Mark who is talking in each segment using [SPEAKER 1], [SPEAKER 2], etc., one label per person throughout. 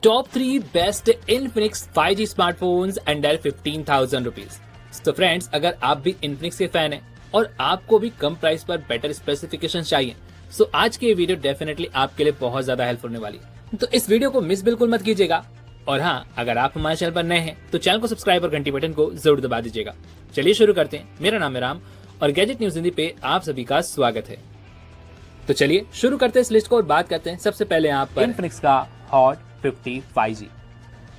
[SPEAKER 1] Top 3 best Infinix 5G smartphones under 15,000 rupees. तो friends, अगर आप भी इनफिनिक्स के फैन हैं और आपको भी कम प्राइस पर बेटर स्पेसिफिकेशन चाहिए, तो आज की ये वीडियो डेफिनेटली आपके लिए बहुत ज्यादा हेल्पफुल होने वाली है। तो इस वीडियो को मिस बिल्कुल मत कीजिएगा। और हाँ, अगर आप हमारे चैनल पर नए हैं तो चैनल को सब्सक्राइब और घंटी बटन को जरूर दबा दीजिएगा। चलिए शुरू करते हैं। मेरा नाम है राम और गैजेट न्यूज हिंदी पे आप सभी का स्वागत है। तो चलिए शुरू करते हैं इस लिस्ट को और बात करते हैं सबसे पहले यहाँ पर
[SPEAKER 2] इनफिनिक्स का हॉट 50 5G।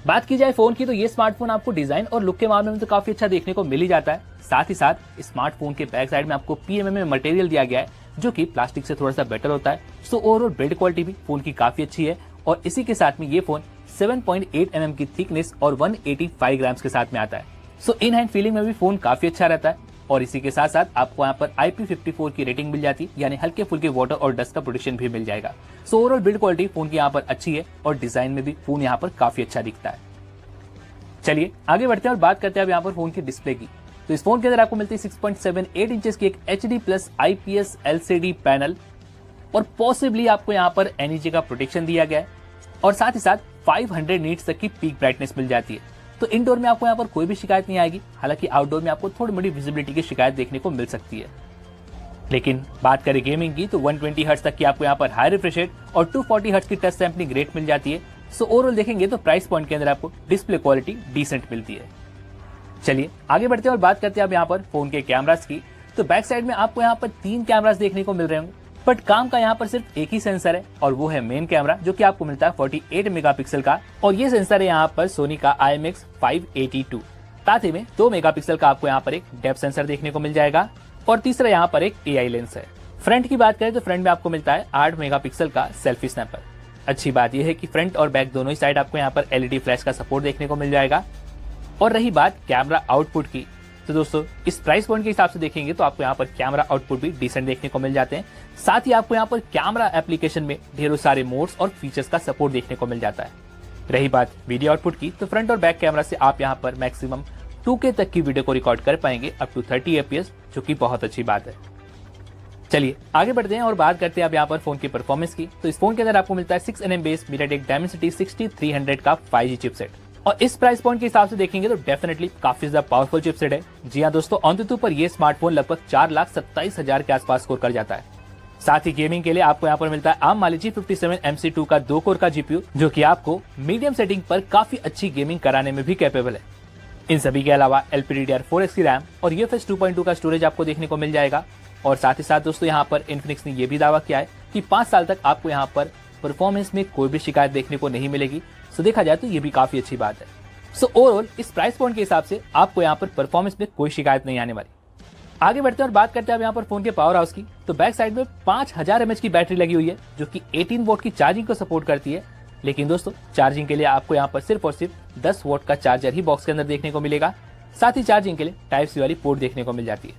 [SPEAKER 2] बात की जाए फोन की तो ये स्मार्टफोन आपको डिजाइन और लुक के मामले में तो काफी अच्छा देखने को मिल ही जाता है। साथ ही साथ स्मार्टफोन के बैक साइड में आपको PMMA मटेरियल दिया गया है जो कि प्लास्टिक से थोड़ा सा बेटर होता है। सो ओवरऑल बिल्ड क्वालिटी भी फोन की काफी अच्छी है और इसी के साथ में ये फोन 7.8 mm की थिकनेस और 185 ग्राम्स के साथ में आता है। सो इन हैंड फीलिंग में भी फोन काफी अच्छा रहता है और इसी के साथ साथ आपको यहाँ पर IP54 की रेटिंग मिल जाती है, यानी हल्के फुल्के वाटर और डस्ट का प्रोटेक्शन भी मिल जाएगा। So overall build quality phone की यहाँ पर अच्छी है और डिजाइन में भी फोन यहाँ पर काफी अच्छा दिखता है। चलिए आगे बढ़ते हैं और बात करते हैं अब यहाँ पर फोन की डिस्प्ले की। तो इस फोन के अंदर आपको मिलती है 6.78 इंचेस की एक HD+ IPS LCD पैनल और पॉसिबली आपको यहाँ पर NEC का प्रोटेक्शन दिया गया है और साथ ही साथ 500 नीट्स तक की पीक ब्राइटनेस मिल जाती है। तो इंडोर में आपको यहाँ पर कोई भी शिकायत नहीं आएगी, हालांकि आउटडोर में आपको थोड़ी मोटी विजिबिलिटी की शिकायत देखने को मिल सकती है। लेकिन बात करें गेमिंग की तो 120 हर्ट्ज तक की आपको यहाँ पर हाई रिफ्रेश रेट और 240 हर्ट्ज की टच सैंपलिंग रेट मिल जाती है। सो ओवरऑल देखेंगे तो प्राइस पॉइंट के अंदर आपको डिस्प्ले क्वालिटी डिसेंट मिलती है। चलिए आगे बढ़ते हैं और बात करते हैं अब यहाँ पर फोन के कैमरास की। तो बैक साइड में आपको यहाँ पर 3 कैमरास देखने को मिल रहे होंगे, बट काम का यहाँ पर सिर्फ एक ही सेंसर है और वो है मेन कैमरा जो कि आपको मिलता है 48 मेगापिक्सल का और ये सेंसर है यहाँ पर सोनी का IMX582। साथ ही में 2 मेगापिक्सल का आपको यहाँ पर एक डेप्थ सेंसर देखने को मिल जाएगा और तीसरा यहाँ पर एक AI लेंस है। फ्रंट की बात करें तो फ्रंट में आपको मिलता है 8 मेगापिक्सल का सेल्फी स्नैपर। अच्छी बात यह है कि फ्रंट और बैक दोनों ही साइड आपको यहाँ पर LED फ्लैश का सपोर्ट देखने को मिल जाएगा। और रही बात कैमरा आउटपुट की तो दोस्तों इस प्राइस पॉइंट के हिसाब से देखेंगे तो आपको यहाँ पर कैमरा आउटपुट भी डिसेंट देखने को मिल जाते हैं। साथ ही आपको यहाँ पर कैमरा एप्लीकेशन में ढेरों सारे मोड्स और फीचर्स का सपोर्ट देखने को मिल जाता है। रही बात वीडियो आउटपुट की तो फ्रंट और बैक कैमरा से आप यहाँ पर मैक्सिमम 2K तक की वीडियो को रिकॉर्ड कर पाएंगे अप टू 30 FPS, जो कि बहुत अच्छी बात है। चलिए आगे बढ़ते हैं और बात करते हैं अब यहाँ पर फोन की परफॉर्मेंस की। तो इस फोन के अंदर आपको मिलता है 6nm बेस MediaTek Dimensity 6300 का 5G चिपसेट और इस प्राइस पॉइंट के हिसाब से देखेंगे तो डेफिनेटली काफी ज्यादा पावरफुल चिपसेट है। जी हाँ दोस्तों, ऑन पर ये स्मार्टफोन लगभग 4,27,000 के आसपास स्कोर कर जाता है। साथ ही गेमिंग के लिए आपको यहाँ पर मिलता है ARM Mali G57MC2 का 2 कोर का GPU जो कि आपको मीडियम सेटिंग पर काफी अच्छी गेमिंग कराने में भी कैपेबल है। इन सभी के अलावा LPDDR4X की रैम और UFS 2.2 का स्टोरेज आपको देखने को मिल जाएगा। और साथ ही साथ दोस्तों यहाँ पर इनफिनिक्स ने यह भी दावा किया है कि 5 साल तक आपको यहाँ पर परफॉर्मेंस में कोई भी शिकायत देखने को नहीं मिलेगी। सो देखा जाए तो ये भी काफी अच्छी बात है। सो ओवरऑल इस प्राइस पॉइंट के हिसाब से आपको यहाँ पर परफॉर्मेंस में कोई शिकायत नहीं आने वाली। आगे बढ़ते हैं और बात करते हैं अब यहाँ पर फोन के पावर हाउस की। तो बैक साइड में 5000 mAh की बैटरी लगी हुई है जो कि 18 वोट की चार्जिंग को सपोर्ट करती है। लेकिन दोस्तों चार्जिंग के लिए आपको यहाँ पर सिर्फ और सिर्फ 10 वोट का चार्जर ही बॉक्स के अंदर देखने को मिलेगा। साथ ही चार्जिंग के लिए Type-C वाली पोर्ट देखने को मिल जाती है।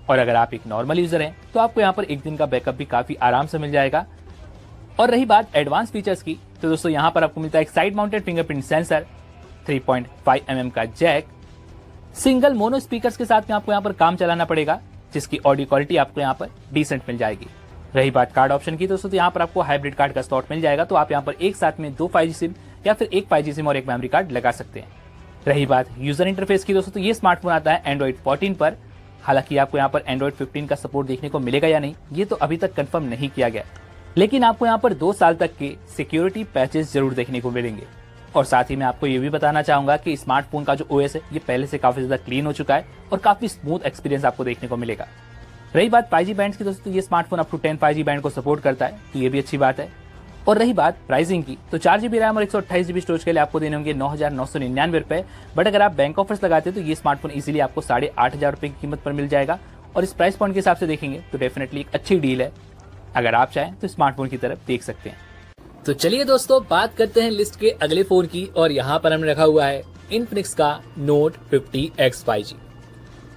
[SPEAKER 2] और अगर आप एक नॉर्मल यूजर हैं तो आपको यहाँ पर एक दिन का बैकअप भी काफी आराम से मिल जाएगा। और रही बात एडवांस फीचर्स की तो दोस्तों यहाँ पर आपको मिलता है एक side mounted fingerprint sensor, 3.5 mm का जैक, सिंगल मोनो स्पीकर्स के साथ में आपको यहाँ पर काम चलाना पड़ेगा जिसकी ऑडियो क्वालिटी आपको यहाँ पर डिसेंट मिल जाएगी। रही बात कार्ड ऑप्शन की दोस्तों तो यहाँ पर आपको हाइब्रिड कार्ड का स्लॉट मिल जाएगा, तो आप यहाँ पर एक साथ में 2 5G सिम या फिर एक 5G सिम और एक मेमोरी कार्ड लगा सकते हैं। रही बात यूजर इंटरफेस की दोस्तों तो ये स्मार्टफोन आता है Android 14 पर। हालांकि आपको यहाँ पर Android 15 का सपोर्ट देखने को मिलेगा या नहीं ये तो अभी तक कंफर्म नहीं किया गया, लेकिन आपको यहाँ पर 2 साल तक के सिक्योरिटी पैचेस जरूर देखने को मिलेंगे। और साथ ही मैं आपको ये भी बताना चाहूंगा कि स्मार्टफोन का जो OS है ये पहले से काफी ज्यादा क्लीन हो चुका है और काफी स्मूथ एक्सपीरियंस आपको देखने को मिलेगा। रही बात 5G बैंड की दोस्तों ये smartphone up to 10 5G band को सपोर्ट करता है, तो ये भी अच्छी बात है। और रही बात प्राइसिंग की तो 4GB रैम और 128GB स्टोरेज के लिए आपको देने होंगे 9,999 रुपए, बट अगर आप बैंक ऑफर्स लगाते हैं तो ये स्मार्टफोन इजीली आपको 8,500 रुपए की कीमत पर मिल जाएगा। और इस प्राइस पॉइंट के हिसाब से देखेंगे तो डेफिनेटली एक अच्छी डील है। अगर आप चाहें तो स्मार्टफोन की तरफ देख सकते हैं।
[SPEAKER 1] तो चलिए दोस्तों बात करते हैं लिस्ट के अगले फोन की और यहाँ पर हमने रखा हुआ है इनफिनिक्स का Note 50X 5G।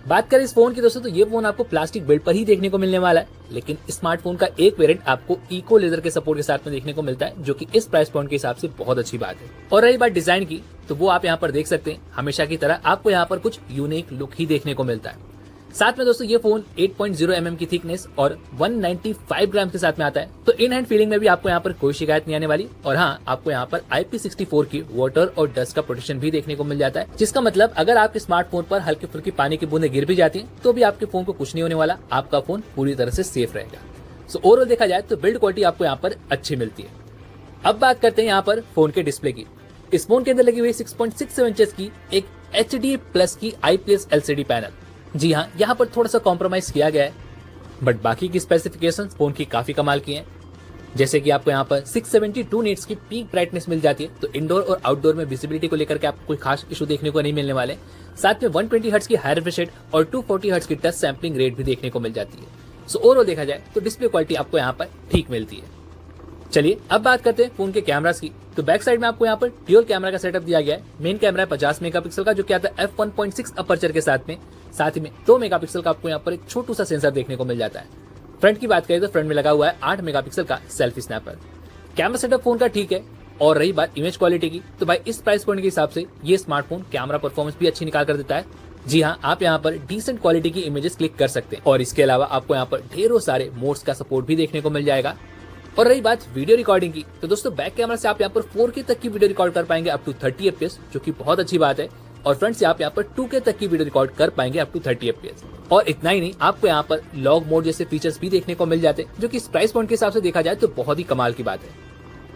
[SPEAKER 1] बात करें इस फोन की दोस्तों तो ये फोन आपको प्लास्टिक बिल्ड पर ही देखने को मिलने वाला है, लेकिन स्मार्टफोन का एक वेरिएंट आपको इको लेदर के सपोर्ट के साथ में देखने को मिलता है जो कि इस प्राइस पॉइंट के हिसाब से बहुत अच्छी बात है। और रही बात डिजाइन की तो वो आप यहाँ पर देख सकते हैं, हमेशा की तरह आपको यहाँ पर कुछ यूनिक लुक ही देखने को मिलता है। साथ में दोस्तों ये फोन 8.0 mm की थिकनेस और 195 ग्राम के साथ में आता है, तो इन हैंड फीलिंग में भी आपको यहाँ पर कोई शिकायत नहीं आने वाली। और हाँ, आपको यहाँ पर IP64 की वाटर और डस्ट का प्रोटेक्शन भी देखने को मिल जाता है, जिसका मतलब अगर आपके स्मार्टफोन पर हल्की फुल्की पानी की बूंदें गिर भी जाती हैं तो भी आपके फोन को कुछ नहीं होने वाला, आपका फोन पूरी तरह से सेफ रहेगा। सो ओवरऑल देखा जाए तो बिल्ड क्वालिटी आपको यहाँ पर अच्छी मिलती है। अब बात करते हैं यहाँ पर फोन के डिस्प्ले की। इस फोन के अंदर लगी हुई 6.67 इंचेस की एक HD प्लस की IPS LCD पैनल। जी हाँ, यहाँ पर थोड़ा सा कॉम्प्रोमाइज किया गया है, बट बाकी की स्पेसिफिकेशन फोन की काफी कमाल की हैं। जैसे कि आपको यहाँ पर 672 निट्स की पीक ब्राइटनेस मिल जाती है, तो इंडोर और आउटडोर में विजिबिलिटी को लेकर के आपको कोई खास इशू देखने को नहीं मिलने वाले। साथ में 120 हर्ट्ज की हाई रिफ्रेश रेट और 240 हर्ट्ज की टच सैंपलिंग रेट भी देखने को मिल जाती है। सो ओवरऑल देखा जाए तो डिस्प्ले क्वालिटी आपको यहाँ पर ठीक मिलती है। चलिए अब बात करते हैं फोन के कैमरास की। तो बैक साइड में आपको यहाँ पर ड्यूल कैमरा का सेटअप दिया गया है। मेन कैमरा है 50 मेगापिक्सल का, जो कि आता है f1.6 अपर्चर के साथ ही में 2 मेगापिक्सल का आपको यहाँ पर एक छोटू सा सेंसर देखने को मिल जाता है। फ्रंट की बात करें तो फ्रंट में लगा हुआ है 8 मेगापिक्सल का selfie snapper. Camera setup phone का ठीक है। और रही बात इमेज क्वालिटी की, तो भाई इस प्राइस पॉइंट के हिसाब से ये स्मार्टफोन कैमरा परफॉर्मेंस भी अच्छी निकाल कर देता है। जी हाँ, आप यहाँ पर डिसेंट क्वालिटी की इमेजेस क्लिक कर सकते हैं और इसके अलावा आपको यहाँ पर ढेरों सारे मोड्स का सपोर्ट भी देखने को मिल जाएगा। और रही बात वीडियो रिकॉर्डिंग की, तो दोस्तों बैक कैमरा से आप यहाँ पर 4K तक की वीडियो रिकॉर्ड कर पाएंगे अप टू 30 FPS, जो कि बहुत अच्छी बात है। और फ्रंट से आप यहाँ पर 2K तक की वीडियो रिकॉर्ड कर पाएंगे अप टू 30 FPS। और इतना ही नहीं, आपको यहाँ पर लॉग मोड जैसे फीचर्स भी देखने को मिल जाते हैं, जो कि इस प्राइस पॉइंट के हिसाब से देखा जाए तो बहुत ही कमाल की बात है।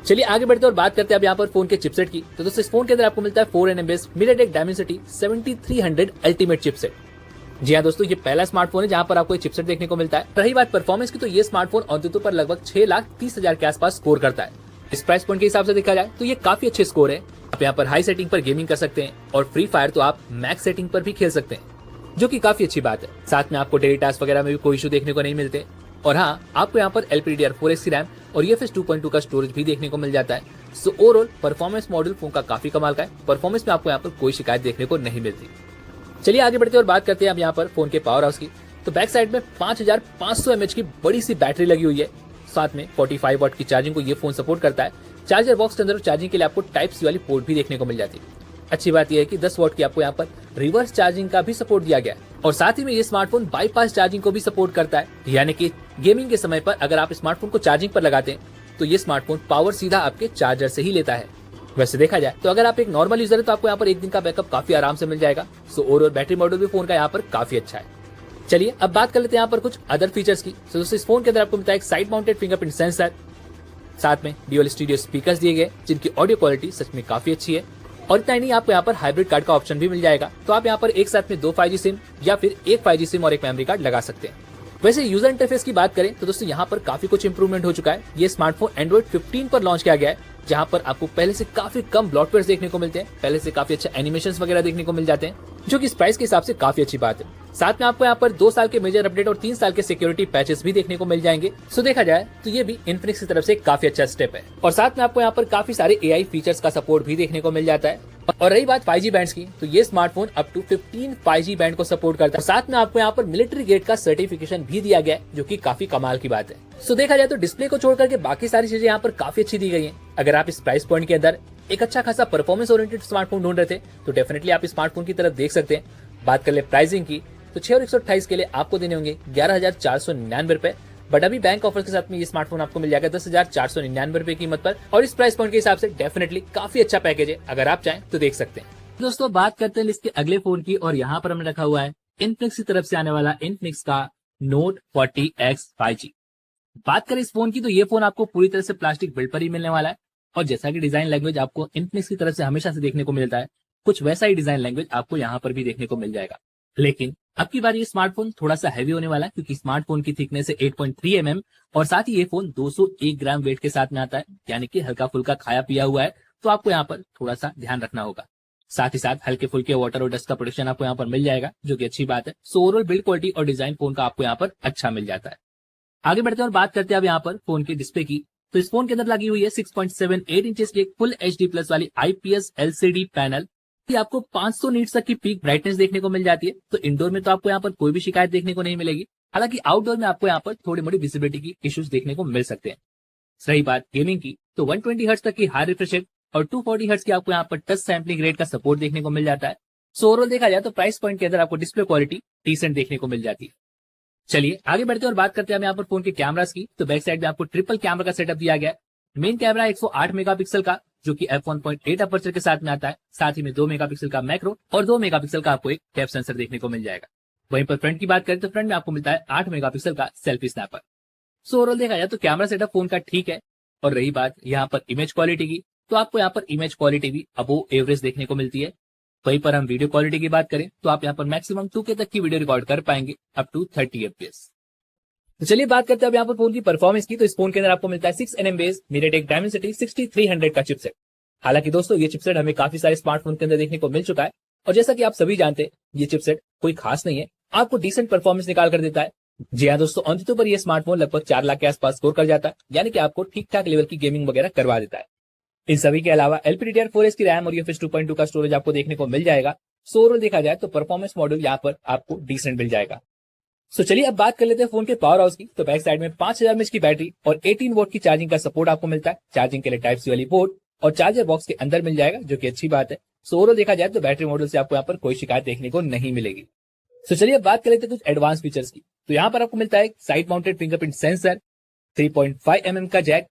[SPEAKER 1] चलिए आगे बढ़ते हैं और बात करते हैं अब यहाँ पर फोन के चिपसेट की। तो दोस्तों इस फोन के अंदर आपको मिलता है 4nm base MediaTek Dimensity 7300 ultimate chipset. जी हाँ दोस्तों, ये पहला स्मार्टफोन है जहाँ पर आपको एक चिपसेट देखने को मिलता है। रही बात परफॉर्मेंस की, तो ये स्मार्टफोन अंतुतु पर लगभग 6,30,000 के आसपास स्कोर करता है। इस प्राइस पॉइंट के हिसाब से देखा जाए तो ये काफी अच्छे स्कोर है। आप यहाँ पर हाई सेटिंग पर गेमिंग कर सकते हैं और फ्री फायर तो आप मैक्स सेटिंग पर भी खेल सकते हैं, जो कि काफी अच्छी बात है। साथ में आपको डेली टास्क वगैरह में भी कोई इशू देखने को नहीं मिलते। और हाँ, आपको यहाँ पर LPDDR4X की रैम और UFS 2.2 का स्टोरेज भी देखने को मिल जाता है। So overall performance model phone का काफी कमाल का है। परफॉर्मेंस में आपको यहाँ पर कोई शिकायत देखने को नहीं मिलती। चलिए आगे बढ़ते हैं और बात करते हैं अब यहाँ पर फोन के पावर हाउस की। तो बैक साइड में 5500 mAh की बड़ी सी बैटरी लगी हुई है। साथ में 45 वाट की चार्जिंग को ये फोन सपोर्ट करता है। चार्जर बॉक्स के अंदर चार्जिंग के लिए आपको Type-C वाली पोर्ट भी देखने को मिल जाती है। अच्छी बात यह है कि 10 वाट की आपको यहाँ पर रिवर्स चार्जिंग का भी सपोर्ट दिया गया है। और साथ ही में ये स्मार्टफोन बाईपास चार्जिंग को भी सपोर्ट करता है, यानी कि गेमिंग के समय पर अगर आप स्मार्टफोन को चार्जिंग पर लगाते हैं तो ये स्मार्टफोन पावर सीधा आपके चार्जर से ही लेता है। वैसे देखा जाए तो अगर आप एक नॉर्मल यूजर है तो आपको यहाँ पर एक दिन का बैकअप काफी आराम से मिल जाएगा। सो ओवरऑल बैटरी मॉडल भी फोन का यहाँ पर काफी अच्छा है। चलिए अब बात कर लेते हैं यहाँ पर कुछ अदर फीचर्स की। तो दोस्तों इस फोन के अंदर आपको मिलता है एक साइड माउंटेड फिंगरप्रिंट सेंसर। साथ में ड्यूअल स्टीरियो स्पीकर्स दिए गए, जिनकी ऑडियो क्वालिटी सच में काफी अच्छी है। और इतना ही नहीं, आपको यहाँ पर हाइब्रिड कार्ड का ऑप्शन भी मिल जाएगा, तो आप यहाँ पर एक साथ में 2 5G सिम या फिर एक 5G सिम और एक मेमोरी कार्ड लगा सकते हैं। वैसे यूजर इंटरफेस की बात करें तो दोस्तों यहाँ पर काफी कुछ इंप्रूवमेंट हो चुका है। ये स्मार्टफोन Android 15 पर लॉन्च किया गया है, जहाँ पर आपको पहले से काफी कम ब्लॉटवेयर्स देखने को मिलते हैं, पहले से काफी अच्छे एनिमेशंस वगैरह देखने को मिल जाते हैं, जो कि इस प्राइस के हिसाब से काफी अच्छी बात है। साथ में आपको यहाँ पर 2 साल के मेजर अपडेट और 3 साल के सिक्योरिटी पैचेस भी देखने को मिल जाएंगे। सो देखा जाए तो ये भी इन्फिनिक्स की तरफ से काफी अच्छा स्टेप है। और साथ में आपको यहाँ पर काफी सारे AI फीचर्स का सपोर्ट भी देखने को मिल जाता है। और रही बात 5G बैंड्स की, तो ये smartphone up to 15 5G band को सपोर्ट करता है। साथ में आपको यहाँ पर मिलिट्री ग्रेड का सर्टिफिकेशन भी दिया गया है, जो कि काफी कमाल की बात है। सो देखा जाए तो डिस्प्ले को छोड़ करके बाकी सारी चीजें यहाँ पर काफी अच्छी दी गई हैं। अगर आप इस प्राइस पॉइंट के अंदर एक अच्छा खासा परफॉर्मेंस ओरिएंटेड स्मार्टफोन ढूंढ रहे थे तो डेफिनेटली आप इस स्मार्टफोन की तरफ देख सकते हैं। बात कर ले प्राइसिंग की, तो 6 और 128 के लिए आपको देने होंगे 11,499 रुपए। बट अभी बैंक ऑफर के साथ में ये स्मार्टफोन आपको मिल जाएगा 10,499 रुपए कीमत पर। और इस प्राइस पॉइंट के हिसाब से डेफिनेटली काफी अच्छा पैकेज है, अगर आप चाहें तो देख सकते हैं। दोस्तों बात करते हैं इसके अगले फोन की, और यहाँ पर हमने रखा हुआ है इन्फिनिक्स की तरफ से आने वाला इन्फिनिक्स का Note 40X 5G। बात करें इस फोन की, तो ये फोन आपको पूरी तरह से प्लास्टिक बिल्ड पर ही मिलने वाला है। और जैसा कि डिजाइन लैंग्वेज आपको इन्फिनिक्स की तरफ से हमेशा से देखने को मिलता है, कुछ वैसा ही डिजाइन लैंग्वेज आपको यहाँ पर भी देखने को मिल जाएगा। लेकिन अब की बार ये स्मार्टफोन थोड़ा सा हैवी होने वाला है, क्योंकि स्मार्टफोन की थिकनेस है 8.3 mm और साथ ही ये फोन 201 ग्राम वेट के साथ में आता है, यानी कि हल्का फुल्का खाया पिया हुआ है, तो आपको यहाँ पर थोड़ा सा ध्यान रखना होगा। साथ ही साथ हल्के फुल्के वाटर और डस्ट का प्रोटेक्शन आपको यहाँ पर मिल जाएगा, जो कि अच्छी बात है। सो ओवरऑल बिल्ड क्वालिटी और डिजाइन फोन का आपको यहाँ पर अच्छा मिल जाता है। आगे बढ़ते हैं और बात करते हैं अब यहाँ पर फोन के डिस्प्ले की। तो इस फोन के अंदर लगी हुई है 6.78 इंचेस की एक फुल HD प्लस वाली IPS LCD पैनल। आपको 500 नीट्स तक की पीक ब्राइटनेस देखने को मिल जाती है। तो इंडोर में तो आपको यहाँ पर कोई भी शिकायत देखने को नहीं मिलेगी। हालांकि आउटडोर में आपको यहाँ पर थोड़ी मोड़ी विजिबिलिटी की इश्यूज देखने को मिल सकते हैं। सही बात गेमिंग की, तो 120 हर्ट्ज तक की हाई रिफ्रेश रेट और 240 हर्ट्ज की आपको यहाँ पर टच सैंपलिंग रेट का सपोर्ट देखने को मिल जाता है।
[SPEAKER 2] सो ओवरऑल देखा जाए तो प्राइस पॉइंट के अंदर आपको डिस्प्ले क्वालिटी डिसेंट देखने को मिल जाती है। चलिए आगे बढ़ते हैं और बात करते हैं हम यहाँ पर फोन के कैमरास की। तो बैक साइड में आपको ट्रिपल कैमरा का सेटअप दिया गया है। मेन कैमरा 108 मेगापिक्सल का जो कि f1.8 अपर्चर के साथ में आता है। साथ ही में 2 मेगापिक्सल का मैक्रो और 2 मेगापिक्सल का आपको एक डेप्थ सेंसर देखने को मिल जाएगा। वहीं पर फ्रंट की बात करें तो फ्रंट में आपको मिलता है 8 मेगापिक्सल का सेल्फी स्नैपर। सो ओवरऑल देखा जाए तो कैमरा सेटअप फोन का ठीक है। और रही बात यहाँ पर इमेज क्वालिटी की, तो आपको यहाँ पर इमेज क्वालिटी भी अबोव एवरेज देखने को मिलती है। वहीं पर हम वीडियो क्वालिटी की बात करें तो आप यहाँ पर मैक्सिमम 2K तक की वीडियो रिकॉर्ड कर पाएंगे अप टू 30 FPS। तो चलिए बात करते हैं अब यहाँ पर फोन की परफॉर्मेंस की। तो इस फोन के अंदर आपको मिलता है 6nm बेस MediaTek Dimensity 6300 का चिपसेट। हालांकि दोस्तों ये चिपसेट हमें काफी सारे स्मार्टफोन के अंदर देखने को मिल चुका है और जैसा कि आप सभी जानते हैं ये चिपसेट कोई खास नहीं है, आपको डिसेंट परफॉर्मेंस निकाल कर देता है। जी हाँ दोस्तों, अंततः पर यह स्मार्टफोन लगभग 4 लाख के आसपास स्कोर कर जाता है, यानी कि आपको ठीक ठाक लेवल की गेमिंग वगैरह करवा देता है। इन सभी के अलावा LPDDR4S की रैम और UFS 2.2 का स्टोरेज आपको देखने को मिल जाएगा। सो ओवरऑल देखा जाए तो परफॉर्मेंस मॉड्यूल यहाँ पर आपको डिसेंट मिल जाएगा। सो चलिए अब बात कर लेते हैं फोन के पावर हाउस की। तो बैक साइड में 5000 mAh की बैटरी और 18 वोल्ट की चार्जिंग का सपोर्ट आपको मिलता है। चार्जिंग के लिए टाइप सी वाली पोर्ट और चार्जर बॉक्स के अंदर मिल जाएगा, जो कि अच्छी बात है। सो ओवरऑल देखा जाए तो बैटरी मॉडल से आपको यहाँ पर कोई शिकायत देखने को नहीं मिलेगी। सो चलिए अब बात कर लेते हैं कुछ एडवांस फीचर्स की। तो यहाँ पर आपको मिलता है side mounted fingerprint sensor, 3.5mm का जैक,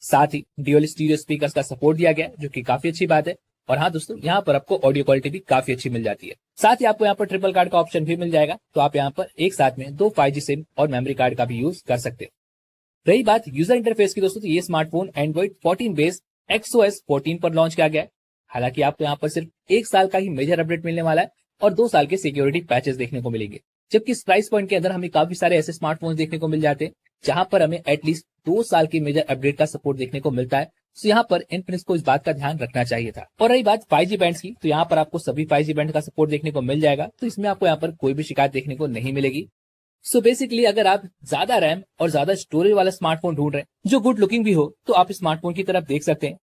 [SPEAKER 2] साथ ही ड्यूअल स्टीरियो स्पीकर्स का सपोर्ट दिया गया है, जो कि काफी अच्छी बात है। और हाँ दोस्तों, यहाँ पर आपको ऑडियो क्वालिटी भी काफी अच्छी मिल जाती है। साथ ही आपको यहाँ पर ट्रिपल कार्ड का ऑप्शन भी मिल जाएगा, तो आप यहाँ पर एक साथ में 2 5G सिम और मेमोरी कार्ड का भी यूज कर सकते हो। रही बात यूजर इंटरफेस की दोस्तों, तो ये स्मार्टफोन Android 14 बेस XOS 14 पर लॉन्च किया गया है। हालांकि आपको यहाँ पर सिर्फ 1 साल का ही मेजर अपडेट मिलने वाला है और 2 साल के सिक्योरिटी पैचेस देखने को मिलेंगे। जबकि इस प्राइस पॉइंट के अंदर हमें काफी सारे ऐसे स्मार्टफोन देखने को मिल जाते हैं जहां पर हमें एटलीस्ट 2 साल की मेजर अपडेट का सपोर्ट देखने को मिलता है। तो यहाँ पर इनफिनिक्स को इस बात का ध्यान रखना चाहिए था। और रही बात 5G बैंड्स की, तो यहाँ पर आपको सभी 5G बैंड का सपोर्ट देखने को मिल जाएगा, तो इसमें आपको यहाँ पर कोई भी शिकायत देखने को नहीं मिलेगी। सो बेसिकली अगर आप ज्यादा रैम और ज्यादा स्टोरेज वाला स्मार्टफोन ढूंढ रहे हैं जो गुड लुकिंग भी हो, तो आप इस स्मार्टफोन की तरफ देख सकते हैं।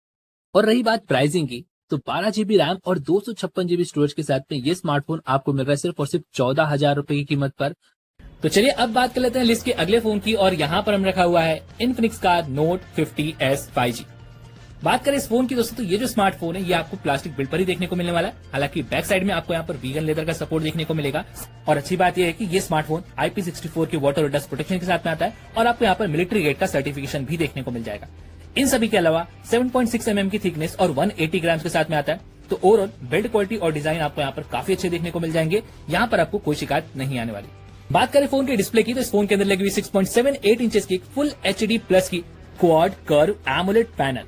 [SPEAKER 2] और रही बात प्राइसिंग की, तो 12GB रैम और 256GB स्टोरेज के साथ में ये स्मार्टफोन आपको मिल रहा है सिर्फ और सिर्फ 14,000 रुपए की कीमत पर। तो चलिए अब बात कर लेते हैं लिस्ट के अगले फोन की, और यहाँ पर हम रखा हुआ है इनफिनिक्स का Note 50S 5G। बात करें इस फोन की दोस्तों, तो ये जो स्मार्टफोन है ये आपको प्लास्टिक बिल्ड पर ही देखने को मिलने वाला है। हालांकि बैक साइड में आपको यहाँ पर वीगन लेदर का सपोर्ट देखने को मिलेगा। और अच्छी बात यह है कि ये स्मार्टफोन IP64 की वाटर और डस्ट प्रोटेक्शन के साथ में आता है और आपको यहाँ पर मिलिट्री ग्रेड का सर्टिफिकेशन भी देखने को मिल जाएगा। इन सभी के अलावा 7.6mm की थिकनेस और 180 ग्राम के साथ में आता है। तो ओवरऑल बिल्ड क्वालिटी और डिजाइन आपको यहाँ पर काफी अच्छे देखने को मिल जाएंगे। यहाँ पर आपको कोई शिकायत नहीं आने वाली। बात करें फोन के डिस्प्ले की, तो इस फोन के अंदर लगी हुई 6.78 इंचेस की फुल HD प्लस की क्वाड कर्व एमोलेड पैनल।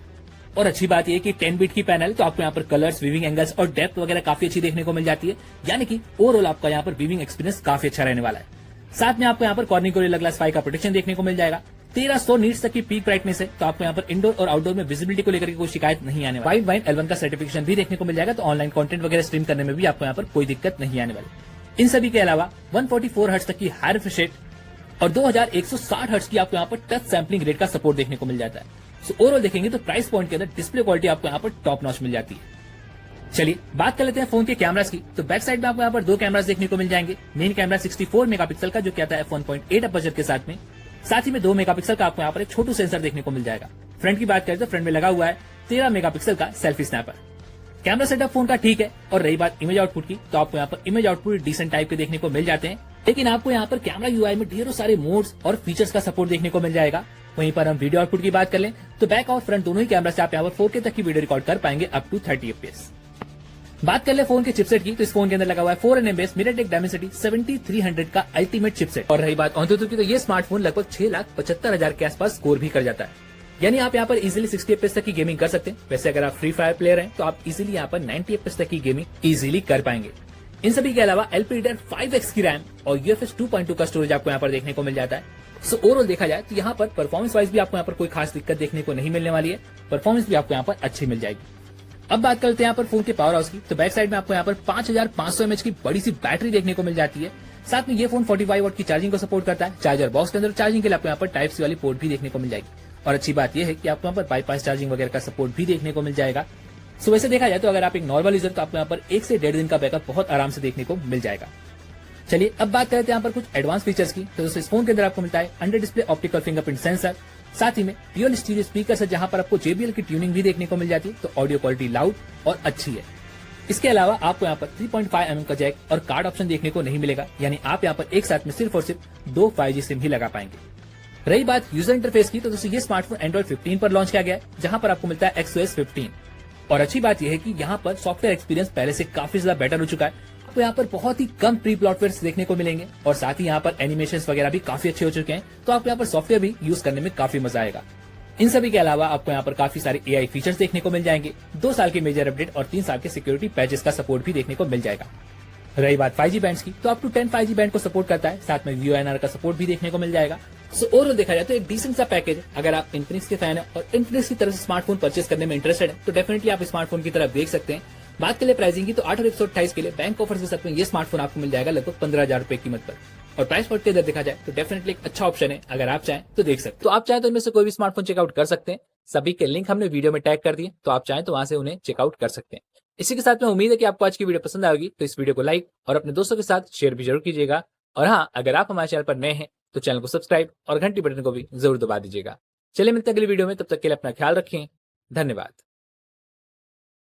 [SPEAKER 2] और अच्छी बात यह कि 10 बिट की पैनल, तो आपको यहाँ पर कलर्स, वीविंग एंगल्स और डेप्थ वगैरह काफी अच्छी देखने को मिल जाती है। यानी कि ओवरऑल आपका यहाँ पर वीविंग एक्सपीरियंस काफी अच्छा रहने वाला है। साथ में आपको यहाँ पर कॉर्निंग गोरिल्ला ग्लास 5 का प्रोटेक्शन देखने को मिल जाएगा। 1300 नीट्स तक की पीक ब्राइटनेस है, तो आपको यहाँ पर इंडोर और आउटडोर में विजिबिलिटी को लेकर कोई शिकायत नहीं आने वाली। वाइड L1 का सर्टिफिकेशन भी देखने को मिल जाएगा, तो ऑनलाइन कंटेंट वगैरह स्ट्रीम करने में भी आपको यहाँ पर कोई दिक्कत नहीं आने वाली। इन सभी के अलावा 144 हर्ट्ज तक की हाई रिफ्रेश रेट और 2160 हर्ट्ज की आपको यहाँ पर टच सैंपलिंग रेट का सपोर्ट देखने को मिल जाता है। सो ओवरऑल देखेंगे तो प्राइस पॉइंट के अंदर डिस्प्ले क्वालिटी आपको यहाँ पर टॉप नॉच मिल जाती है। चलिए बात कर लेते हैं फोन के कैमरास की। तो बैक साइड में आपको यहाँ पर 2 कैमरास देखने को मिल जाएंगे। मेन कैमरा 64 मेगापिक्सल का जो कि आता है f1.8 अपर्चर के साथ में। साथ ही में 2 मेगापिक्सल का आपको यहाँ पर एक छोटू सेंसर देखने को मिल जाएगा। फ्रंट की बात करें तो फ्रंट में लगा हुआ है 13 मेगापिक्सल का selfie snapper. Camera setup phone का ठीक है। और रही बात इमेज आउटपुट की, तो आपको यहाँ पर इमेज आउटपुट डिसेंट टाइप के देखने को मिल जाते हैं। लेकिन आपको यहाँ पर कैमरा UI में ढेरों सारे मोड्स और फीचर्स का सपोर्ट देखने को मिल जाएगा। वहीं पर हम वीडियो आउटपुट की बात कर लें तो बैक और फ्रंट दोनों ही कैमरा से आप यहाँ पर 4K तक की वीडियो रिकॉर्ड कर पाएंगे अप टू 30 FPS। बात कर ले फोन के चिपसेट की, तो इस फोन के अंदर लगा हुआ है 4nm बेस MediaTek Dimensity 7300 का अल्टीमेट चिपसेट। और रही बात ऑनटू की, तो ये स्मार्टफोन लगभग 6,75,000 के आसपास स्कोर भी कर जाता है। यानी आप यहाँ पर इजीली 60 FPS तक की गेमिंग कर सकते हैं। वैसे अगर आप फ्री फायर प्लेयर हैं तो आप इजीली यहाँ पर 90 FPS तक की गेमिंग इजीली कर पाएंगे। इन सभी के अलावा LPDDR5X की रैम और UFS 2.2 का स्टोरेज आपको यहाँ पर देखने को मिल जाता है। सो ओवरऑल देखा जाए तो यहाँ पर परफॉर्मेंस वाइज भी आपको यहाँ पर कोई खास दिक्कत देखने को नहीं मिलने वाली है। परफॉर्मेंस भी आपको यहाँ पर अच्छी मिल जाएगी। अब बात करते हैं यहाँ पर फोन के पावर हाउस की, तो बैक साइड में आपको यहाँ पर 5500 mAh की बड़ी सी बैटरी देखने को मिल जाती है। साथ में ये फोन 45 वाट की चार्जिंग को सपोर्ट करता है। चार्जर बॉक्स के अंदर चार्जिंग के लिए आपको यहाँ पर टाइप सी वाली पोर्ट भी देखने को मिल जाएगी। और अच्छी बात यह है कि आपको यहाँ पर बाईपास चार्जिंग वगैरह का सपोर्ट भी देखने को मिल जाएगा। सो वैसे देखा जाए तो अगर आप एक नॉर्मल यूजर, तो आपको यहाँ पर 1 से 1.5 दिन का बैकअप बहुत आराम से देखने को मिल जाएगा। चलिए अब बात करते हैं यहाँ पर कुछ एडवांस फीचर्स की। तो इस फोन के अंदर आपको मिलता है under display optical fingerprint sensor. साथ ही में ड्यूअल स्टीरियो स्पीकर है, जहां पर आपको JBL की ट्यूनिंग भी देखने को मिल जाती है। तो ऑडियो क्वालिटी लाउड और अच्छी है।
[SPEAKER 1] इसके अलावा आपको यहाँ पर 3.5 mm का जैक और कार्ड ऑप्शन देखने को नहीं मिलेगा, यानी आप यहाँ पर एक साथ में सिर्फ और सिर्फ 2 5G सिम ही लगा पाएंगे। रही बात यूजर इंटरफेस की, तो दोस्तों ये स्मार्टफोन एंड्रॉइड 15 पर लॉन्च किया गया है, जहां पर आपको मिलता है XOS 15। और अच्छी बात यह है कि यहाँ पर सॉफ्टवेयर एक्सपीरियंस पहले से काफी ज्यादा बेटर हो चुका है। आपको यहाँ पर बहुत ही कम प्री प्लॉटवेयर देखने को मिलेंगे और साथ ही यहाँ पर एनिमेशन वगैरह भी काफी अच्छे हो चुके हैं, तो आपको यहाँ पर सॉफ्टवेयर भी यूज करने में काफी मजा आएगा। इन सभी के अलावा आपको यहाँ पर काफी सारे AI फीचर्स देखने को मिल जाएंगे, 2 साल के मेजर अपडेट और 3 साल के सिक्योरिटी पैचेस का सपोर्ट भी देखने को मिल जाएगा। रही बात 5G बैंड्स की, तो अप टू 10 5G बैंड को सपोर्ट करता है, साथ में VoNR का सपोर्ट भी देखने को मिल जाएगा। सो ओवरऑल देखा जाए तो एक डिसेंट सा पैकेज है। अगर आप इन्फिनिक्स के फैन है और इन्फिनिक्स की तरफ से स्मार्टफोन परचेस करने में इंटरेस्टेड है, तो डेफिनेटली आप स्मार्टफोन की तरफ देख सकते हैं। बात के लिए प्राइसिंग की, तो 8 और 128 के लिए बैंक ऑफर के साथ में ये स्मार्टफोन आपको मिल जाएगा लगभग 15,000 रुपए कीमत पर। और प्राइस पॉइंट के इधर देखा जाए तो डेफिनेटली एक अच्छा ऑप्शन है, अगर आप चाहें तो देख सकते हैं। तो आप चाहें तो इनमें से कोई भी स्मार्टफोन चेकआउट कर सकते हैं। सभी के लिंक हमने वीडियो में टैग कर दिए, तो आप चाहें तो वहां से उन्हें चेकआउट कर सकते हैं। इसी के साथ में उम्मीद है कि आपको आज की वीडियो पसंद आएगी, तो इस वीडियो को लाइक और अपने दोस्तों के साथ शेयर भी जरूर कीजिएगा। और हाँ, अगर आप हमारे चैनल पर नए हैं तो चैनल को सब्सक्राइब और घंटी बटन को भी जरूर दबा दीजिएगा। चलिए मिलते हैं अगली वीडियो में, तब तक के लिए अपना ख्याल रखें। धन्यवाद।